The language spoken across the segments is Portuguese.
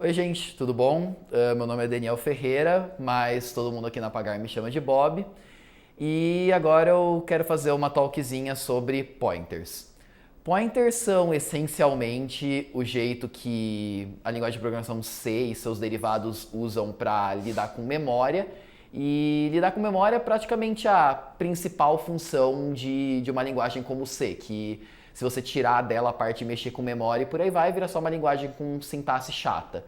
Oi, gente, tudo bom? Meu nome é Daniel Ferreira, mas todo mundo aqui na Pagar me chama de Bob. E agora eu quero fazer uma talkzinha sobre pointers. Pointers são essencialmente o jeito que a linguagem de programação C e seus derivados usam para lidar com memória. E lidar com memória é praticamente a principal função de uma linguagem como C, que se você tirar dela a parte de mexer com memória e por aí vai, vira só uma linguagem com sintaxe chata.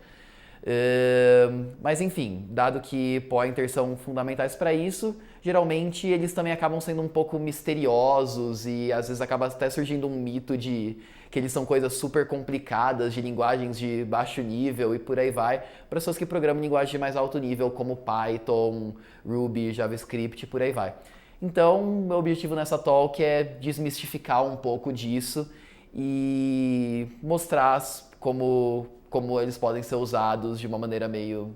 Mas enfim, dado que pointers são fundamentais para isso, geralmente eles também acabam sendo um pouco misteriosos e às vezes acaba até surgindo um mito de que eles são coisas super complicadas, de linguagens de baixo nível e por aí vai, para pessoas que programam linguagens de mais alto nível como Python, Ruby, JavaScript e por aí vai. Então, meu objetivo nessa talk é desmistificar um pouco disso e mostrar como eles podem ser usados de uma maneira meio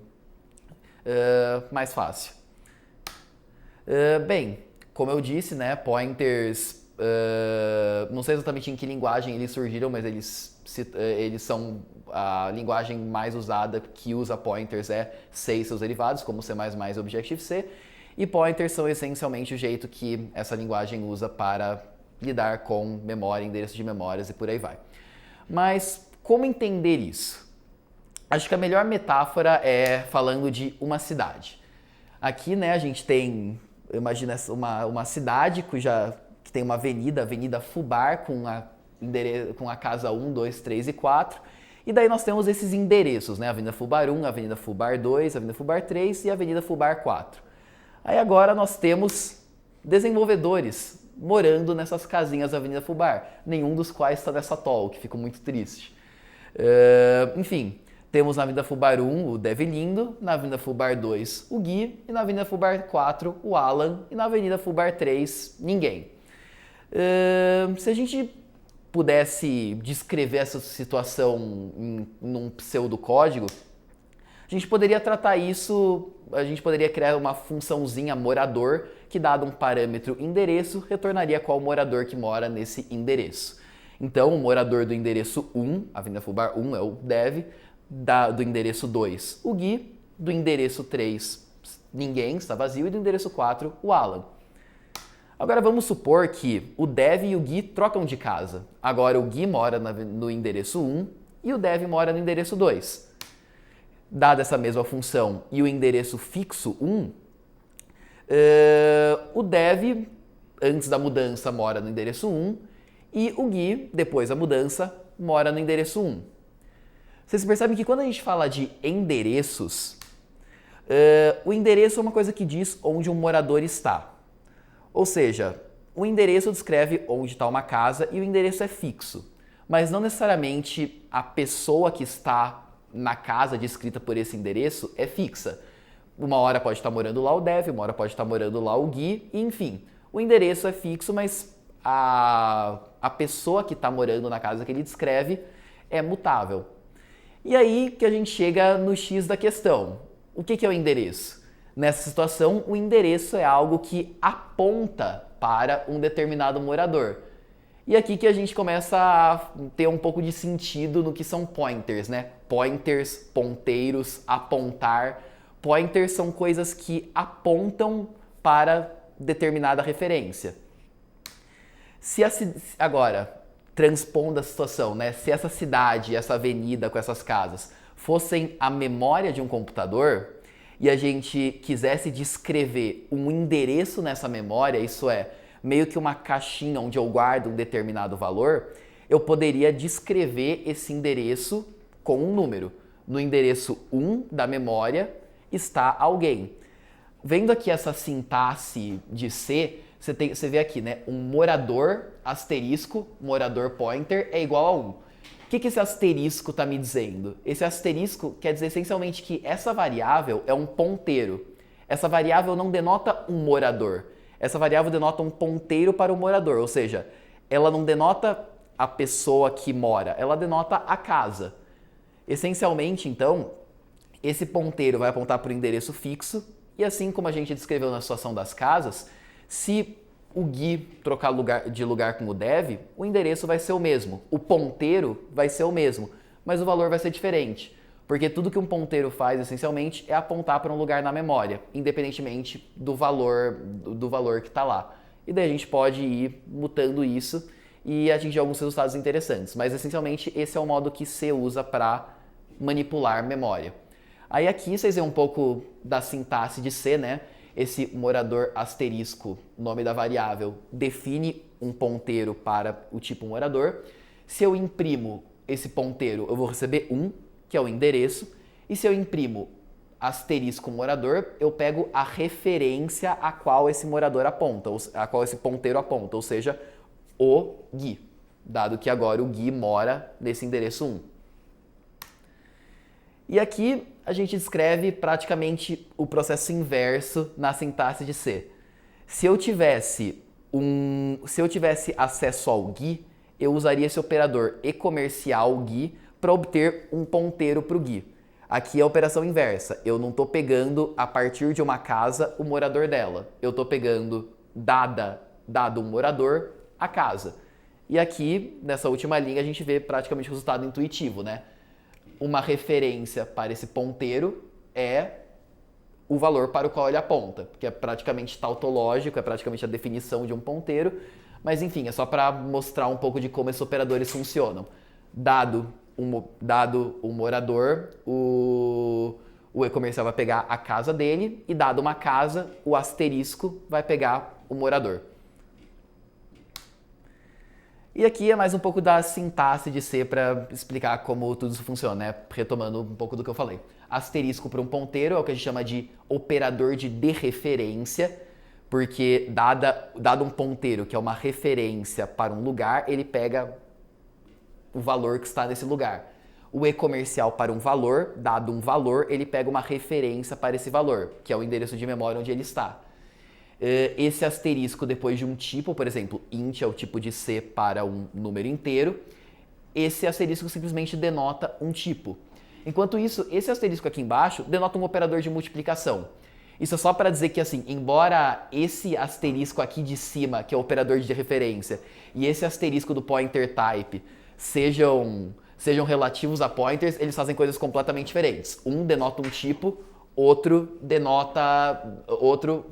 mais fácil. Bem, como eu disse, né, pointers, não sei exatamente em que linguagem eles surgiram, mas eles são a linguagem mais usada que usa pointers é C e seus derivados, como C++ e Objective-C, e pointers são essencialmente o jeito que essa linguagem usa para lidar com memória, endereço de memórias e por aí vai. Mas como entender isso? Acho que a melhor metáfora é falando de uma cidade. Aqui, né, a gente tem, imagina uma cidade que tem uma avenida, a Avenida Fubar, com a casa 1, 2, 3 e 4. E daí nós temos esses endereços, né, Avenida Fubar 1, Avenida Fubar 2, Avenida Fubar 3 e Avenida Fubar 4. Aí agora nós temos desenvolvedores morando nessas casinhas da Avenida Fubar, nenhum dos quais está nessa talk, fico muito triste. Enfim, temos na Avenida Fubar 1 o Dev Lindo, na Avenida Fubar 2 o Gui, e na Avenida Fubar 4 o Alan, e na Avenida Fubar 3 ninguém. Se a gente pudesse descrever essa situação num pseudocódigo, a gente poderia tratar isso, a gente poderia criar uma funçãozinha morador que, dado um parâmetro endereço, retornaria qual morador que mora nesse endereço. Então, o morador do endereço 1, Avenida Fubar 1 é o dev, do endereço 2 o Gui, do endereço 3 ninguém, está vazio, e do endereço 4 o Alan. Agora vamos supor que o dev e o Gui trocam de casa. Agora o Gui mora no endereço 1 e o dev mora no endereço 2. Dada essa mesma função e o endereço fixo 1, o dev, antes da mudança, mora no endereço 1 e o Gui, depois da mudança, mora no endereço 1. Vocês percebem que quando a gente fala de endereços, o endereço é uma coisa que diz onde um morador está. Ou seja, o endereço descreve onde está uma casa e o endereço é fixo. Mas não necessariamente a pessoa que está na casa descrita por esse endereço é fixa. Uma hora pode estar morando lá o dev, uma hora pode estar morando lá o Gui, e enfim. O endereço é fixo, mas a pessoa que está morando na casa que ele descreve é mutável. E aí que a gente chega no X da questão. O que é o endereço? Nessa situação, o endereço é algo que aponta para um determinado morador. E aqui que a gente começa a ter um pouco de sentido no que são pointers, né? Pointers, ponteiros, apontar. Pointers são coisas que apontam para determinada referência. Agora, transpondo a situação, né? Se essa cidade, essa avenida com essas casas fossem a memória de um computador e a gente quisesse descrever um endereço nessa memória, isso é, meio que uma caixinha onde eu guardo um determinado valor, eu poderia descrever esse endereço com um número. No endereço 1 da memória está alguém. Vendo aqui essa sintaxe de C, você vê aqui, né? Um morador asterisco, morador pointer é igual a 1. O que esse asterisco está me dizendo? Esse asterisco quer dizer essencialmente que essa variável é um ponteiro. Essa variável não denota um morador. Essa variável denota um ponteiro para o morador, ou seja, ela não denota a pessoa que mora, ela denota a casa. Essencialmente, então, esse ponteiro vai apontar para o endereço fixo, e assim como a gente descreveu na situação das casas, se o Gui trocar de lugar com o dev, o endereço vai ser o mesmo, o ponteiro vai ser o mesmo, mas o valor vai ser diferente. Porque tudo que um ponteiro faz, essencialmente, é apontar para um lugar na memória, independentemente do valor que está lá. E daí a gente pode ir mutando isso e atingir alguns resultados interessantes. Mas, essencialmente, esse é o modo que C usa para manipular memória. Aí aqui vocês veem um pouco da sintaxe de C, né? Esse morador asterisco, nome da variável, define um ponteiro para o tipo morador. Se eu imprimo esse ponteiro, eu vou receber 1, que é o endereço. E se eu imprimo asterisco morador, eu pego a referência a qual esse morador aponta, a qual esse ponteiro aponta, ou seja, o Gui, dado que agora o Gui mora nesse endereço 1. E aqui a gente descreve praticamente o processo inverso na sintaxe de C. Se eu tivesse acesso ao Gui, eu usaria esse operador e-comercial Gui para obter um ponteiro para o Gui. Aqui é a operação inversa. Eu não estou pegando a partir de uma casa o morador dela. Eu estou pegando dado um morador, a casa. E aqui, nessa última linha, a gente vê praticamente o resultado intuitivo, né? Uma referência para esse ponteiro é o valor para o qual ele aponta, que é praticamente tautológico, é praticamente a definição de um ponteiro, mas enfim, é só para mostrar um pouco de como esses operadores funcionam. Dado um morador, o e-comercial vai pegar a casa dele, e dado uma casa, o asterisco vai pegar o morador. E aqui é mais um pouco da sintaxe de C para explicar como tudo isso funciona, né? Retomando um pouco do que eu falei. Asterisco para um ponteiro é o que a gente chama de operador de dereferência, porque dado um ponteiro que é uma referência para um lugar, ele pega o valor que está nesse lugar. O e-comercial para um valor, dado um valor, ele pega uma referência para esse valor, que é o endereço de memória onde ele está. Esse asterisco depois de um tipo, por exemplo, int é o tipo de C para um número inteiro, esse asterisco simplesmente denota um tipo. Enquanto isso, esse asterisco aqui embaixo denota um operador de multiplicação. Isso é só para dizer que, assim, embora esse asterisco aqui de cima, que é o operador de referência, e esse asterisco do pointer type sejam relativos a pointers, eles fazem coisas completamente diferentes. Um denota um tipo, outro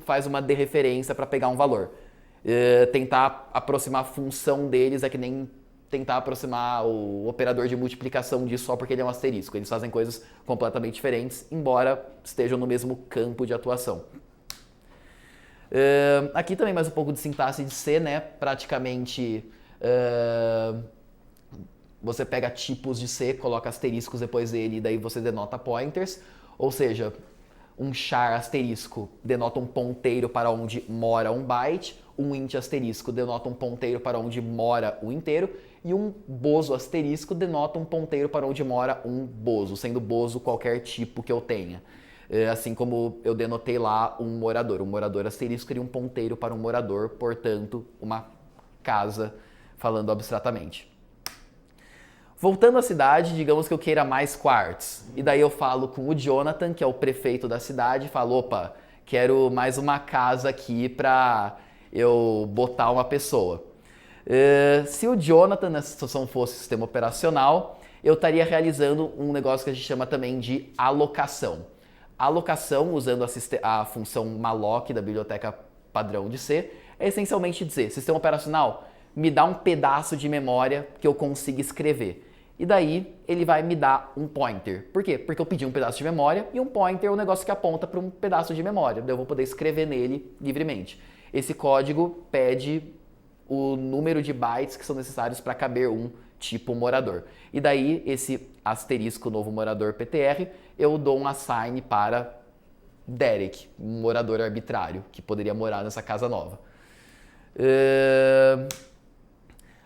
faz uma dereferência para pegar um valor. Tentar aproximar a função deles é que nem tentar aproximar o operador de multiplicação disso só porque ele é um asterisco. Eles fazem coisas completamente diferentes, embora estejam no mesmo campo de atuação. Aqui também mais um pouco de sintaxe de C, né? Praticamente você pega tipos de C, coloca asteriscos depois dele e daí você denota pointers, ou seja, um char asterisco denota um ponteiro para onde mora um byte, um int asterisco denota um ponteiro para onde mora um inteiro, e um bozo asterisco denota um ponteiro para onde mora um bozo, sendo bozo qualquer tipo que eu tenha. Assim como eu denotei lá um morador asterisco seria um ponteiro para um morador, portanto, uma casa, falando abstratamente. Voltando à cidade, digamos que eu queira mais quartos. E daí eu falo com o Jonathan, que é o prefeito da cidade, e falo, opa, quero mais uma casa aqui para eu botar uma pessoa. Se o Jonathan, nessa situação, fosse sistema operacional, eu estaria realizando um negócio que a gente chama também de alocação. Alocação, usando a função malloc da biblioteca padrão de C, é essencialmente dizer, sistema operacional, me dá um pedaço de memória que eu consiga escrever. E daí ele vai me dar um pointer. Por quê? Porque eu pedi um pedaço de memória e um pointer é um negócio que aponta para um pedaço de memória. Daí eu vou poder escrever nele livremente. Esse código pede o número de bytes que são necessários para caber um tipo morador. E daí esse asterisco novo morador PTR, eu dou um assign para Derek, um morador arbitrário que poderia morar nessa casa nova.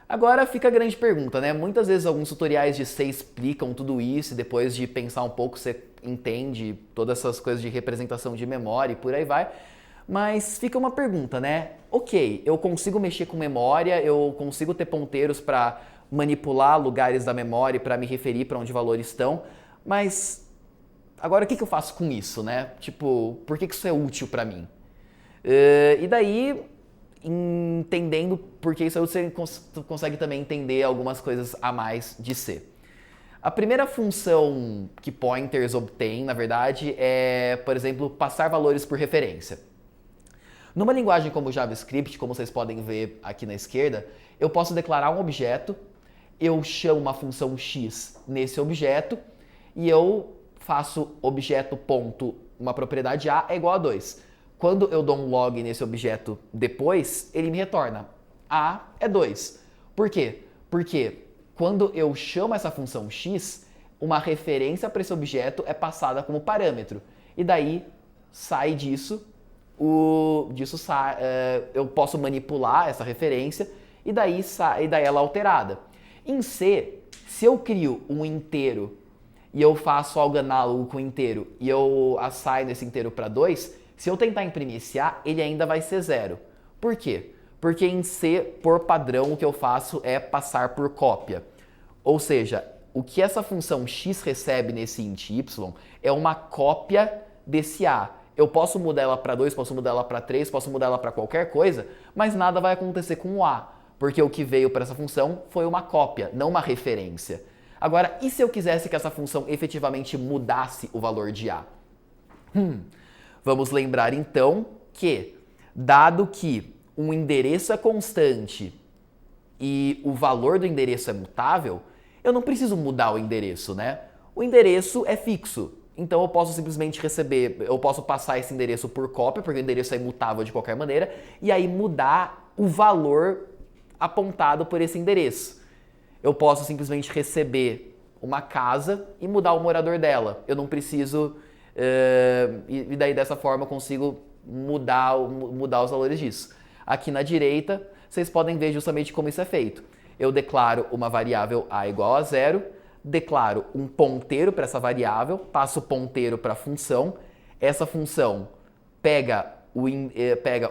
Agora fica a grande pergunta, né? Muitas vezes alguns tutoriais de C explicam tudo isso e depois de pensar um pouco você entende todas essas coisas de representação de memória e por aí vai. Mas fica uma pergunta, né? Ok, eu consigo mexer com memória, eu consigo ter ponteiros para manipular lugares da memória para me referir para onde valores estão, mas agora o que eu faço com isso, né? Tipo, por que isso é útil para mim? E daí, entendendo por que isso é útil, você consegue também entender algumas coisas a mais de C. A primeira função que pointers obtêm, na verdade, é, por exemplo, passar valores por referência. Numa linguagem como JavaScript, como vocês podem ver aqui na esquerda, eu posso declarar um objeto, eu chamo uma função x nesse objeto e eu faço objeto ponto, uma propriedade a é igual a 2. Quando eu dou um log nesse objeto depois, ele me retorna a é 2. Por quê? Porque quando eu chamo essa função x, uma referência para esse objeto é passada como parâmetro. E daí sai disso, eu posso manipular essa referência e daí ela é alterada. Em C, se eu crio um inteiro e eu faço algo análogo com o inteiro e eu assigno esse inteiro para 2, se eu tentar imprimir esse A, ele ainda vai ser 0. Por quê? Porque em C, por padrão, o que eu faço é passar por cópia. Ou seja, o que essa função x recebe nesse int y é uma cópia desse A. Eu posso mudar ela para 2, posso mudar ela para 3, posso mudar ela para qualquer coisa, mas nada vai acontecer com o A, porque o que veio para essa função foi uma cópia, não uma referência. Agora, e se eu quisesse que essa função efetivamente mudasse o valor de A? Vamos lembrar então que, dado que um endereço é constante e o valor do endereço é mutável, eu não preciso mudar o endereço, né? O endereço é fixo, então eu posso simplesmente eu posso passar esse endereço por cópia, porque o endereço é imutável de qualquer maneira, e aí mudar o valor apontado por esse endereço. Eu posso simplesmente receber uma casa e mudar o morador dela. Eu não preciso... e daí dessa forma eu consigo mudar os valores disso. Aqui na direita, vocês podem ver justamente como isso é feito. Eu declaro uma variável a igual a 0, declaro um ponteiro para essa variável, passo o ponteiro para a função, essa função pega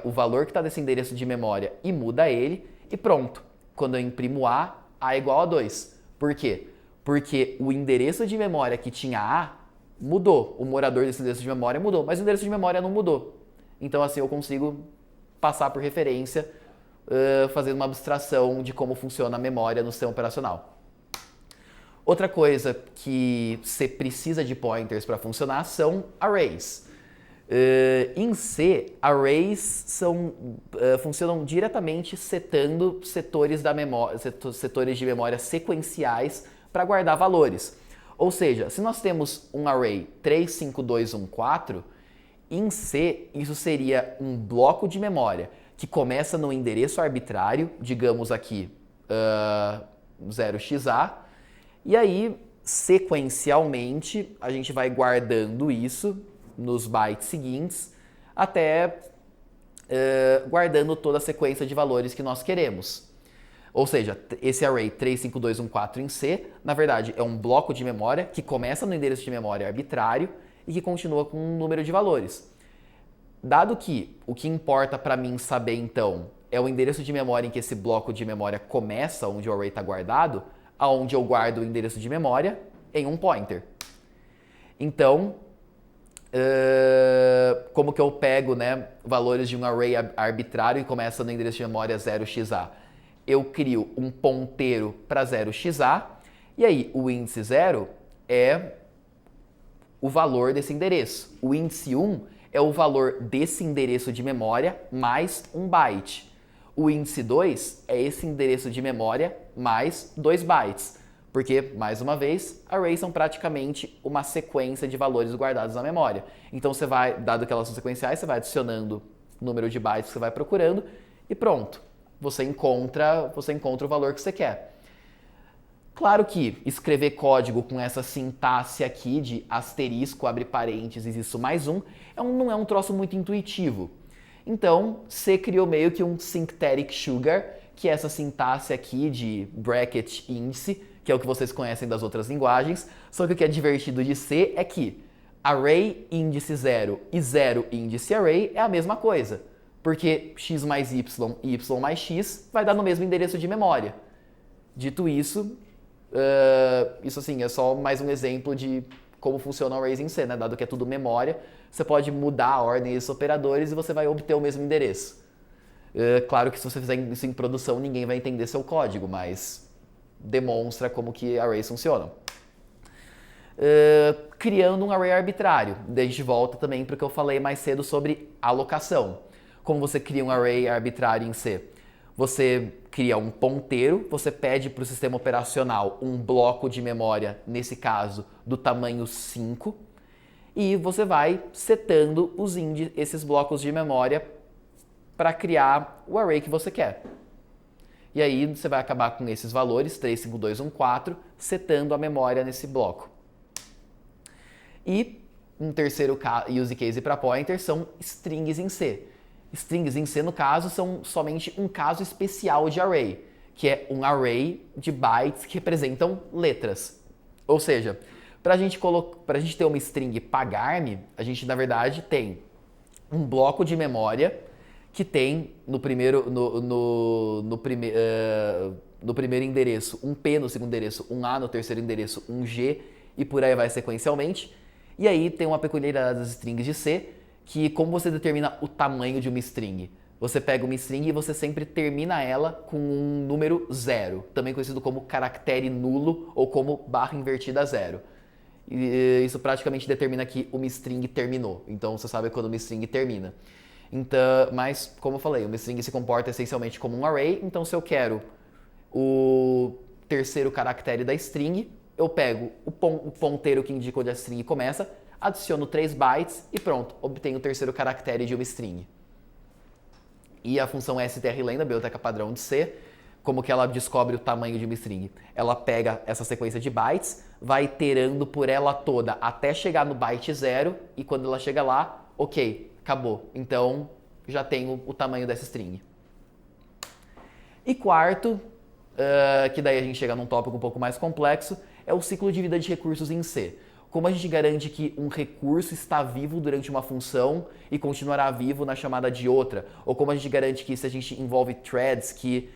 o valor que está desse endereço de memória e muda ele, e pronto. Quando eu imprimo A é igual a 2. Por quê? Porque o endereço de memória que tinha A mudou, o morador desse endereço de memória mudou, mas o endereço de memória não mudou. Então assim eu consigo passar por referência, fazendo uma abstração de como funciona a memória no sistema operacional. Outra coisa que você precisa de pointers para funcionar são arrays. Em C, arrays funcionam diretamente setando setores de memória sequenciais para guardar valores. Ou seja, se nós temos um array 35214, em C isso seria um bloco de memória que começa no endereço arbitrário, digamos aqui 0xa, e aí sequencialmente a gente vai guardando isso nos bytes seguintes, até guardando toda a sequência de valores que nós queremos. Ou seja, esse array 35214 em C, na verdade, é um bloco de memória que começa no endereço de memória arbitrário e que continua com um número de valores. Dado que o que importa para mim saber, então, é o endereço de memória em que esse bloco de memória começa, onde o array está guardado, aonde eu guardo o endereço de memória em um pointer. Então, como que eu pego, né, valores de um array arbitrário e começa no endereço de memória 0xa? Eu crio um ponteiro para 0xa e aí o índice 0 é o valor desse endereço. O índice 1 é o valor desse endereço de memória mais um byte. O índice 2 é esse endereço de memória mais 2 bytes. Porque, mais uma vez, arrays são praticamente uma sequência de valores guardados na memória. Então, você vai, dado que elas são sequenciais, você vai adicionando o número de bytes que você vai procurando e pronto. Você encontra o valor que você quer. Claro que escrever código com essa sintaxe aqui de asterisco, abre parênteses, isso mais um, não é um troço muito intuitivo. Então, C criou meio que um syntactic sugar, que é essa sintaxe aqui de bracket índice, que é o que vocês conhecem das outras linguagens, só que o que é divertido de C é que array índice 0 e 0 índice array é a mesma coisa, porque x mais y e y mais x vai dar no mesmo endereço de memória. Dito isso, isso assim, é só mais um exemplo de como funciona o arrays em C, né? Dado que é tudo memória, você pode mudar a ordem desses operadores e você vai obter o mesmo endereço. Claro que se você fizer isso em produção, ninguém vai entender seu código, mas demonstra como que arrays funcionam. criando um array arbitrário. Daí a gente volta também para o que eu falei mais cedo sobre alocação. Como você cria um array arbitrário em C? Você cria um ponteiro, você pede para o sistema operacional um bloco de memória, nesse caso, do tamanho 5, e você vai setando esses blocos de memória para criar o array que você quer. E aí você vai acabar com esses valores, 3, 5, 2, 1, 4, setando a memória nesse bloco. E um terceiro use case para pointer são strings em C. Strings em C, no caso, são somente um caso especial de array, que é um array de bytes que representam letras. Ou seja, para a gente ter uma string pagar-me, a gente, na verdade, tem um bloco de memória que tem no primeiro endereço um P, no segundo endereço um A, no terceiro endereço um G, e por aí vai sequencialmente. E aí tem uma peculiaridade das strings de C, que como você determina o tamanho de uma string? Você pega uma string e você sempre termina ela com um número 0, também conhecido como caractere nulo ou como barra invertida 0. E isso praticamente determina que uma string terminou. Então você sabe quando uma string termina. Então, mas, como eu falei, uma string se comporta essencialmente como um array. Então, se eu quero o terceiro caractere da string, eu pego o ponteiro que indica onde a string começa, adiciono 3 bytes e pronto, obtenho o terceiro caractere de uma string. E a função strlen da biblioteca padrão de C, como que ela descobre o tamanho de uma string? Ela pega essa sequência de bytes, vai iterando por ela toda até chegar no byte 0 e quando ela chega lá, ok, acabou. Então já tenho o tamanho dessa string. E quarto, que daí a gente chega num tópico um pouco mais complexo, é o ciclo de vida de recursos em C. Como a gente garante que um recurso está vivo durante uma função e continuará vivo na chamada de outra? Ou como a gente garante que se a gente envolve threads, que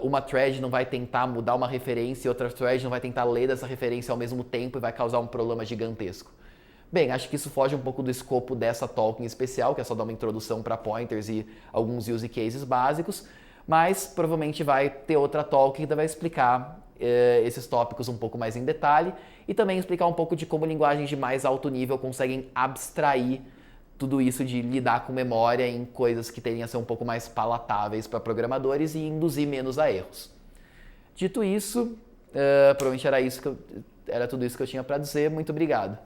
uma thread não vai tentar mudar uma referência e outra thread não vai tentar ler dessa referência ao mesmo tempo e vai causar um problema gigantesco? Bem, acho que isso foge um pouco do escopo dessa talk em especial, que é só dar uma introdução para pointers e alguns use cases básicos, mas provavelmente vai ter outra talk que vai explicar esses tópicos um pouco mais em detalhe e também explicar um pouco de como linguagens de mais alto nível conseguem abstrair tudo isso de lidar com memória em coisas que tendem a ser um pouco mais palatáveis para programadores e induzir menos a erros. Dito isso, provavelmente era tudo isso que eu tinha para dizer. Muito obrigado.